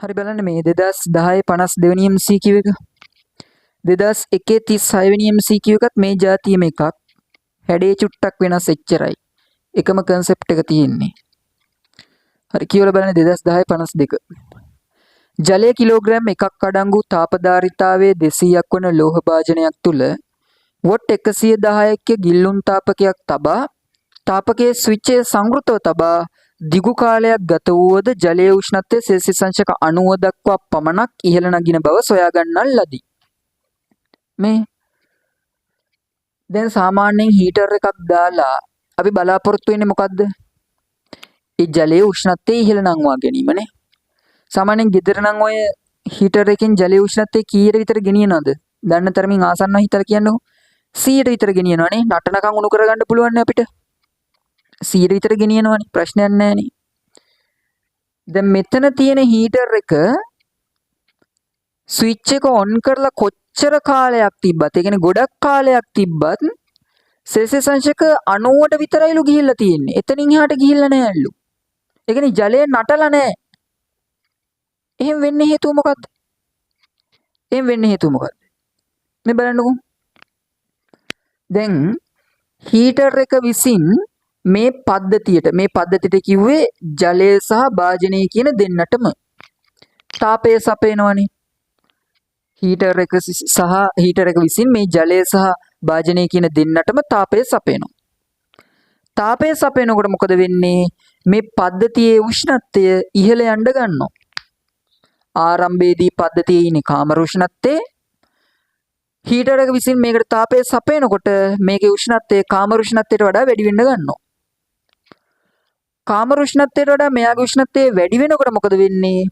හරි බලන්න මේ 2010 52 වෙනි MCQ එක 2001 36 වෙනි MCQ එකත් මේ જાතියෙම එකක්. හැඩේ චුට්ටක් වෙනස් එච්චරයි. එකම concept එක තියෙන්නේ. හරි කියවලා බලන්න 2010 52. ජලය කිලෝග්‍රෑම් එකක් අඩංගු තාපධාරිතාවයේ 200ක් වන ලෝහ භාජනයක් තුල වොට් 110ක ගිල්ලුන් තාපකයක් තබා තාපකයේ ස්විච්චය සංවෘතව තබා දිගු කාලයක් ගත වූවද ජලයේ උෂ්ණත්වය සෙල්සියස් අංශක 90 දක්වා පමණක් ඉහළ නගින බව සොයා ගන්නන් ලදී. මේ දැන් සාමාන්‍යයෙන් හීටර් එකක් දාලා අපි බලාපොරොත්තු වෙන්නේ මොකද්ද? ඒ ජලයේ උෂ්ණත්වය ඉහළ නංවා ගැනීමනේ. සාමාන්‍යයෙන් ගෙදර නම් ඔය හීටර් එකෙන් ජලයේ උෂ්ණත්වය කීයට විතර ගෙනියනවද? දන්න තරමින් ආසන්න හිතලා කියන්නකෝ. 100ට විතර ගෙනියනවනේ. නටනකම් උණු කරගන්න පුළුවන් නේ අපිට. 100ට විතර ගෙනියනවනේ. ප්‍රශ්නයක් නැහැනේ. දැන් මෙතන තියෙන හීටර් එක ස්විච් එක ඔන් කරලා කොච්චර කාලයක් තිබ්බත් ඒ කියන්නේ ගොඩක් කාලයක් තිබ්බත් සෙල්සියස් අංශක 90ට විතරයිලු ගිහිල්ලා තියෙන්නේ. එතනින් එහාට ගිහිල්ලා නැහැලු. ඒ කියන්නේ ජලය නටලා නැහැ. එහෙම වෙන්නේ හේතුව මොකක්ද? එහෙම වෙන්නේ හේතුව මොකක්ද? මේ බලන්නකෝ. දැන් හීටර් එක විසින් මේ පද්ධතියට කිව්වේ ජලය සහ භාජනය කියන දෙන්නටම තාපය සපයනවනේ. හීටර් එක විසින් මේ ජලය සහ භාජනය කියන දෙන්නටම තාපය සපයනවා. තාපය සපයනකොට මොකද වෙන්නේ? මේ පද්ධතියේ උෂ්ණත්වය ඉහළ යන්න ගන්නවා. ආරම්භයේදී පද්ධතියේ ඉන්නේ කාමර උෂ්ණත්වයේ. හීටර් එක විසින් මේකට තාපය සපයනකොට මේකේ උෂ්ණත්වය කාමර උෂ්ණත්වයට වඩා වැඩි වෙන්න ගන්නවා. කාමර උෂ්ණත්වයට වඩා මෙයාගේ උෂ්ණත්වය වැඩි වෙනකොට මොකද වෙන්නේ?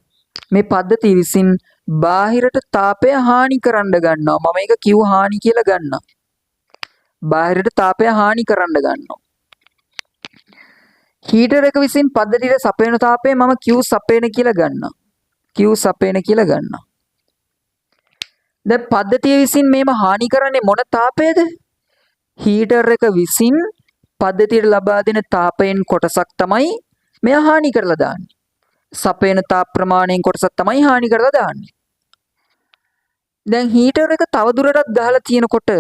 මේ පද්ධතිය විසින් බාහිරට තාපය හානි කරන්න ගන්නවා. මම ඒක Q හානි කියලා ගන්නවා. බාහිරට තාපය හානි කරන්න ගන්නවා. හීටර් එක විසින් පද්ධතියට සපයන තාපය මම Q සපයන කියලා ගන්නවා. Q සපයන කියලා ගන්නවා. දැන් පද්ධතිය විසින් මේව හානි කරන්නේ මොන තාපයද? හීටර් එක විසින් පද්ධතියට ලබා දෙන තාපයෙන් කොටසක් තමයි මෙයා හානි කරලා දාන්නේ. සපයන තාප ප්‍රමාණයෙන් කොටසක් තමයි හානි කරලා දාන්නේ. දැන් හීටර් එක තව දුරටත් ගහලා තියෙනකොට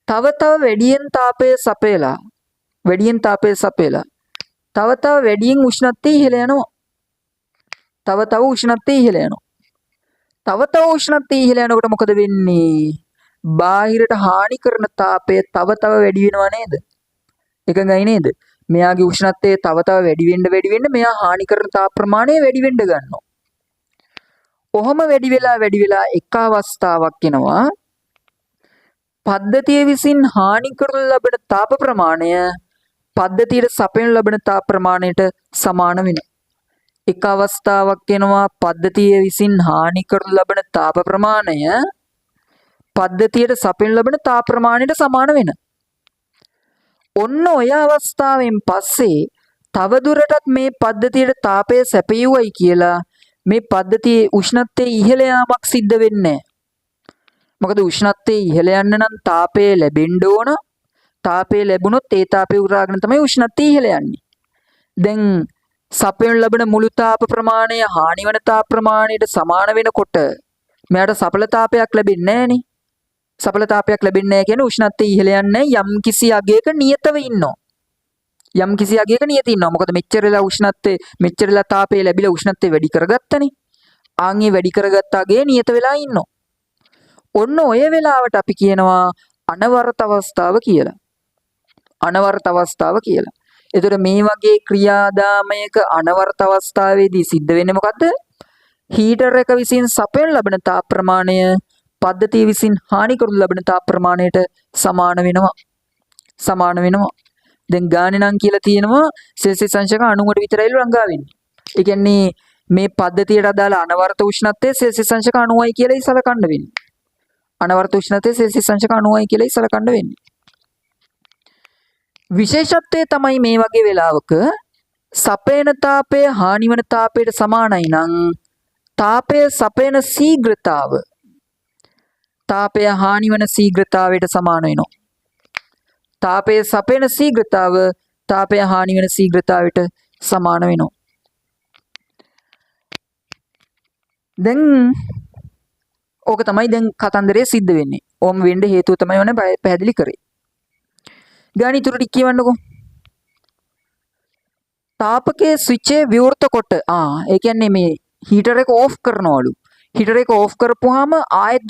තව වැඩියෙන් තාපය සපයලා තව වැඩියෙන් උෂ්ණත්වය ඉහළ යනවා. තව උෂ්ණත්වය ඉහළ යනවා. තව උෂ්ණත්වය ඉහළ යනකොට මොකද වෙන්නේ? බාහිරට හානි කරන තාපය තව වැඩි වෙනවා නේද? එකගයි නේද? මෙයාගේ උෂ්ණත්වය තව වැඩි වෙන්න මෙයා හානි කරන තාප ප්‍රමාණය වැඩි වෙන්න ගන්නවා. කොහොම වැඩි වෙලා එක අවස්ථාවක් එනවා පද්ධතිය විසින් හානි කරන ලබන තාප ප්‍රමාණය පද්ධතියට සපයන ලබන තාප ප්‍රමාණයට සමාන වෙනවා. එක අවස්ථාවක් එනවා පද්ධතිය විසින් හානි කරන ලබන තාප ප්‍රමාණය පද්ධතියට සපයන ලබන තාප ප්‍රමාණයට සමාන වෙන. ඔන්න ඔය අවස්ථාවෙන් පස්සේ තව දුරටත් මේ පද්ධතියට තාපය සැපයුවයි කියලා මේ පද්ධතියේ උෂ්ණත්වයේ ඉහළ යාමක් සිද්ධ වෙන්නේ නැහැ. මොකද උෂ්ණත්වයේ ඉහළ යන්න නම් තාපය ලැබෙන්න ඕන. තාපය ලැබුණොත් ඒ තාපය උරාගෙන තමයි උෂ්ණත්වය ඉහළ යන්නේ. දැන් සපයන ලබන මුළු තාප ප්‍රමාණය හානි වන තාප ප්‍රමාණයට සමාන වෙනකොට මෙයාට සඵල තාපයක් ලැබෙන්නේ නැහනේ. සඵල තාපයක් ලැබෙන්නේ නැහැ කියන්නේ උෂ්ණත්වය ඉහළ යන්නේ යම් කිසි අගයක නියතව ඉන්නවා. මොකද මෙච්චරලා තාපය ලැබිලා උෂ්ණත්වය වැඩි කරගත්තනේ. ආන්ගේ වැඩි කරගත්ත අගය නියත වෙලා ඉන්නවා. ඔන්න ඔය වෙලාවට අපි කියනවා අනවරත අවස්ථාව කියලා. එතකොට මේ වගේ ක්‍රියාදාමයක අනවරත අවස්ථාවේදී සිද්ධ වෙන්නේ මොකද්ද? හීටර් එක විසින් සපයන ලබන තාප ප්‍රමාණය පද්ධතිය විසින් හානි කරනු ලබන තාප ප්‍රමාණයට සමාන වෙනවා. දැන් ගානේ නම් කියලා තියෙනවා සෙල්සියස් අංශක 90ට විතරයිලු ළඟා වෙන්නේ. ඒ කියන්නේ මේ පද්ධතියට අදාළ අනවරත උෂ්ණත්වය සෙල්සියස් අංශක 90යි කියලායි සලකන්න වෙන්නේ. අනවරත උෂ්ණත්වය සෙල්සියස් අංශක 90යි කියලායි සලකන්න වෙන්නේ. විශේෂත්වය තමයි මේ වගේ වෙලාවක සපයන තාපය හානි වන තාපයට සමානයි නම් තාපය සපයන ශීඝ්‍රතාව තාපය හානි වන ශීඝ්‍රතාවයට සමාන වෙනවා. තාපය සපයන ශීඝ්‍රතාව තාපය හානි වන ශීඝ්‍රතාවයට සමාන වෙනවා. දැන් ඕක තමයි දැන් කතන්දරේ සිද්ධ වෙන්නේ. ඕම වෙන්න හේතුව තමයි ඔන්න පැහැදිලි කරේ. ගානි ඉතුරු ටික කියවන්නකෝ. තාපකයේ ස්විචේ විවෘත කොට ඒ කියන්නේ මේ හීටර් එක ඕෆ් කරනවලු. හීටර් එක ඕෆ් කරපුවාම ආයෙත්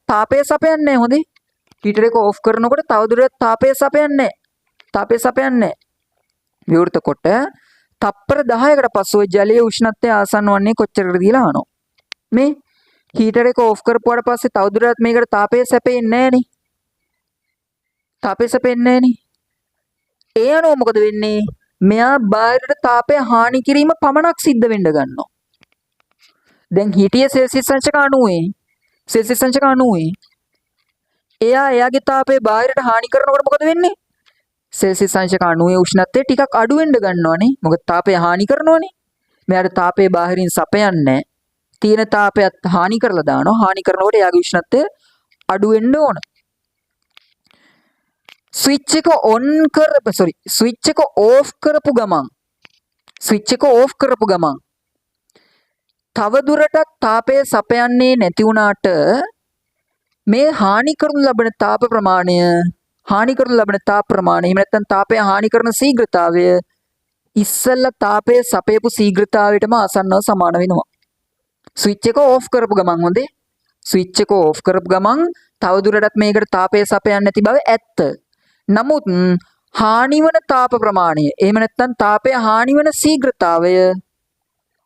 තාපය සපයන්නේ නැහැ හොඳේ. හීටර් එක ඕෆ් කරනකොට තවදුරටත් තාපය සපයන්නේ නැහැ. තාපය සපයන්නේ නැහැ. විවෘත කොට තප්පර 10කට පසු ජලයේ උෂ්ණත්වය ආසන්න වන්නේ කොච්චරද කියලා අහනවා. මේ හීටර් එක ඕෆ් කරපුවාට පස්සේ තවදුරටත් මේකට තාපය සැපෙන්නේ නැහනේ. තාපය සැපෙන්නේ නැහනේ. ඒ අනුව මොකද වෙන්නේ? මෙයා බාහිරට තාපය හානි කිරීම පමණක් සිද්ධ වෙන්න ගන්නවා. දැන් හිටියේ සෙල්සියස් අංශක 90. සෙල්සියස් අංශක 90. එයාගේ තාපය බාහිරට හානි කරනකොට මොකද වෙන්නේ? සෙල්සියස් අංශක 90 උෂ්ණත්වය ටිකක් අඩු වෙන්න ගන්නවනේ. මොකද තාපය හානි කරනවනේ. මෙයාට තාපය බාහිරින් සපයන්නේ තියෙන තාපයත් හානි කරලා දානවා. හානි කරනකොට එයාගේ උෂ්ණත්වය අඩු වෙන්න ඕන. ස්විච් එක ඕෆ් කරපු ගමන් තව දුරටත් තාපය සපයන්නේ නැති වුණාට මේ හානි කරනු ලබන තාප ප්‍රමාණය එහෙම නැත්නම් තාපය හානි කරන ශීඝ්‍රතාවය ඉස්සෙල්ලා තාපය සපයපු ශීඝ්‍රතාවයටම ආසන්නව සමාන වෙනවා. ස්විච් එක ඕෆ් කරපු ගමන් හොඳේ. ස්විච් එක ඕෆ් කරපු ගමන් තව දුරටත් මේකට තාපය සපයන්නේ නැති බව ඇත්ත. නමුත් හානිවන තාප ප්‍රමාණය එහෙම නැත්නම් තාපය හානිවන ශීඝ්‍රතාවය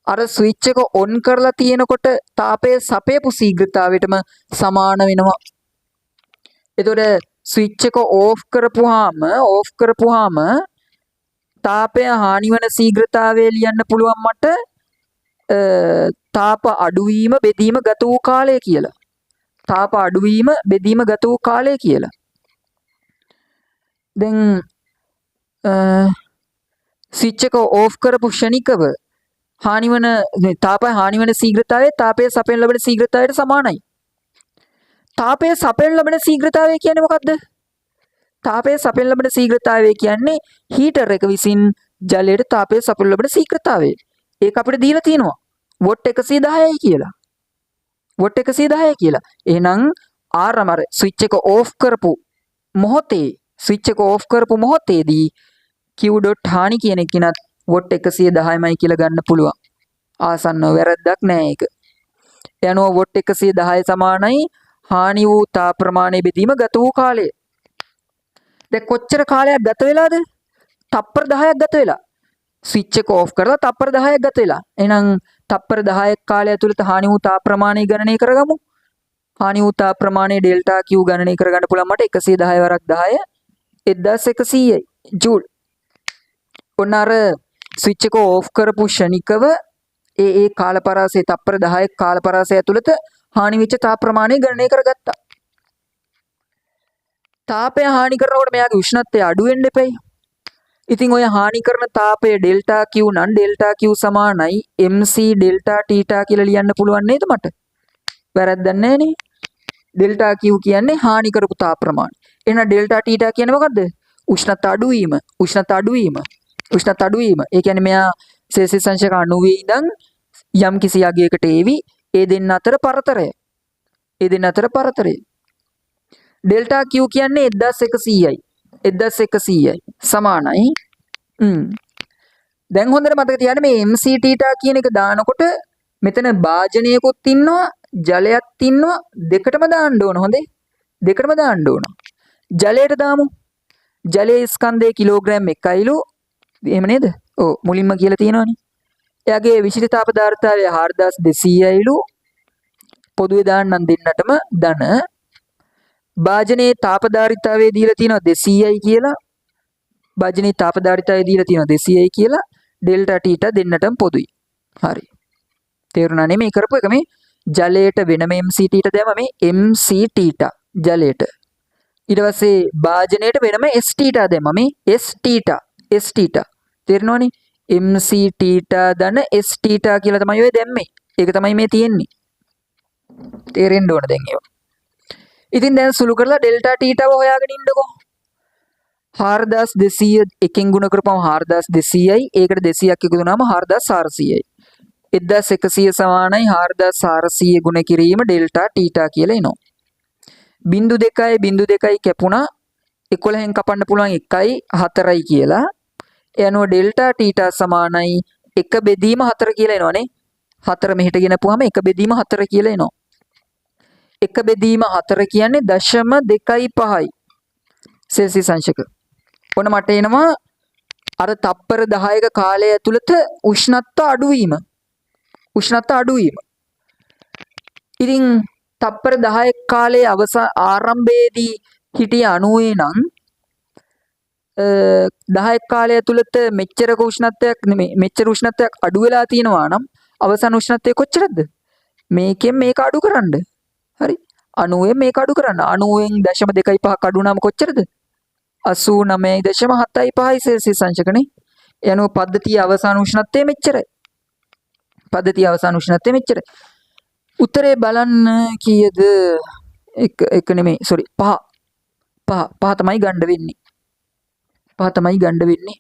අර ස්විච් එක ඔන් කරලා තියෙනකොට තාපය සපයපු ශීඝ්‍රතාවයටම සමාන වෙනවා. එතකොට ස්විච් එක ඕෆ් කරපුවාම තාපය හානිවන ශීඝ්‍රතාවය ලියන්න පුළුවන් මට තාප අඩුවීම බෙදීම ගත වූ කාලය කියලා. තාප අඩුවීම බෙදීම ගත වූ කාලය කියලා. දැන් ස්විච් එක ඕෆ් කරපු ක්ෂණිකව තාපය හානිවන ශීඝ්‍රතාවය තාපය සපයන ලබන ශීඝ්‍රතාවයට සමානයි. තාපය සපයන ලබන ශීඝ්‍රතාවය කියන්නේ මොකද්ද? තාපය සපයන ලබන ශීඝ්‍රතාවය කියන්නේ හීටර් එක විසින් ජලයට තාපය සපයන ලබන ශීඝ්‍රතාවය. ඒක අපිට දීලා තියෙනවා. වොට් 110යි කියලා. වොට් 110 කියලා. එහෙනම් ආරමර ස්විච් එක ඕෆ් කරපු මොහොතේදී Q dot හානි කියන එකනත් වොට් 110යි කියලා ගන්න පුළුවන්. ආසන්නව වැරද්දක් නෑ ඒක. යනවා වොට් 110 සමානයි හානි වූ තාප ප්‍රමාණය බෙදීම ගත වූ කාලය. දැන් කොච්චර කාලයක් ගත වෙලාද? තප්පර 10ක් ගත වෙලා. ස්විච් එක ඕෆ් කරලා තප්පර 10ක් ගත වෙලා. එහෙනම් තප්පර 10ක් කාලය ඇතුළත හානි වූ තාප ප්‍රමාණය ගණනය කරගමු. හානි වූ තාප ප්‍රමාණය ඩෙල්ටා Q ගණනය කරගන්න පුළුවන් මට 110 වරක් 10 1100යි ජූල්. ඔන්න අර ස්විච් එක ඕෆ් කරපු ක්ෂණිකව ඒ කාලපරාසය තප්පර 10ක කාලපරාසය ඇතුළත හානි වෙච්ච තාප ප්‍රමාණය ගණනය කරගත්තා. තාපය හානි කරනකොට මෙයාගේ උෂ්ණත්වය අඩු වෙන්න එපයි. ඉතින් ඔය හානි කරන තාපය ඩෙල්ටා Q නම් ඩෙල්ටා Q සමානයි MC ඩෙල්ටා තීටා කියලා ලියන්න පුළුවන් නේද මට? වැරද්දක් නැහැ නේ. ඩෙල්ටා Q කියන්නේ හානි කරපු තාප ප්‍රමාණය. එහෙනම් ඩෙල්ටා තීටා කියන්නේ මොකද්ද? උෂ්ණත්ව අඩුවීම. ඒ කියන්නේ මෙයා සෙල්සියස් අංශක 90 ඉඳන් යම් කිසි යගයකට ඒවි. ඒ දෙන්න අතර පරතරය. ඩෙල්ටා Q කියන්නේ 1100යි සමානයි. දැන් හොඳට මතක තියාගන්න මේ MC තීටා කියන එක දානකොට මෙතන භාජනයකුත් ඉන්නවා ජලයක් ඉන්නවා දෙකටම දාන්න ඕන. හොඳේ. දෙකටම දාන්න ඕන. ජලයට දාමු. ජලයේ ස්කන්ධය කිලෝග්‍රෑම් 1යිලු. එහෙම නේද? ඔව් මුලින්ම කියලා තියෙනවනේ. එයාගේ විශිෂ්ට තාප ධාරිතාවය 4200යිලු. පොදුවේ දාන්නම් දෙන්නටම ධන. භාජනයේ තාප ධාරිතාවය දීලා තියෙනවා 200යි කියලා. භාජනයේ තාප ධාරිතාවය දීලා තියෙනවා 200යි කියලා. ඩෙල්ටා තීටා දෙන්නටම පොදුයි. හරි. තේරුණා නේ මේ කරපු එක මේ ජලයට වෙනම MC තීටා දැම්ම මේ MC තීටා ජලයට. ඊට පස්සේ භාජනයට වෙනම S තීටා දැම්ම මේ S තීටා. තේරෙනවනේ? MC තීටා ධන S තීටා කියලා තමයි ඔය දැම්මේ. ඒක තමයි මේ තියෙන්නේ. තේරෙන්න ඕන දැන් ඒවා. ඉතින් දැන් සුළු කරලා ඩෙල්ටා තීටාව හොයාගෙන ඉන්නකෝ. 4200 එකෙන් ගුණ කරපුවම 4200යි. ඒකට 200ක් එකතු වුණාම 4400යි. 1100 සමානයි 4400 ගුණ කිරීම ඩෙල්ටා ටීටා කියලා එනවා. 0.2 කැපුණා 11න් කපන්න පුළුවන් 1යි 4යි කියලා. ඒ අනුව ඩෙල්ටා ටීටා සමානයි 1 බෙදීම 4 කියලා එනවනේ. 4 මෙහෙට ගෙනපුවාම 1 බෙදීම 4 කියලා එනවා. 1 බෙදීම 4 කියන්නේ 0.25යි සෙල්සියස් අංශක. ඔන්න මට එනවා අර තප්පර 10ක කාලය ඇතුළත උෂ්ණත්ව අඩුවීම. ඉතින් තප්පර 10ක කාලයේ ආරම්භයේදී හිටිය 90 නම් 10ක කාලය ඇතුළත මෙච්චරක උෂ්ණත්වයක් නෙමෙයි මෙච්චර උෂ්ණත්වයක් අඩු වෙලා තියෙනවා නම් අවසාන උෂ්ණත්වය කොච්චරද? මේකෙන් මේක අඩු කරන්න. හරි. 90න් මේක අඩු කරන්න. 90න් 0.25ක් අඩු වුණාම කොච්චරද? 89.75යි සෙල්සියස් අංශකනේ. ඒ අනුව පද්ධතිය අවසාන උෂ්ණත්වය මෙච්චරයි. උත්තරේ බලන්න කීයද? 1 නෙමෙයි sorry 5 තමයි ගන්න වෙන්නේ.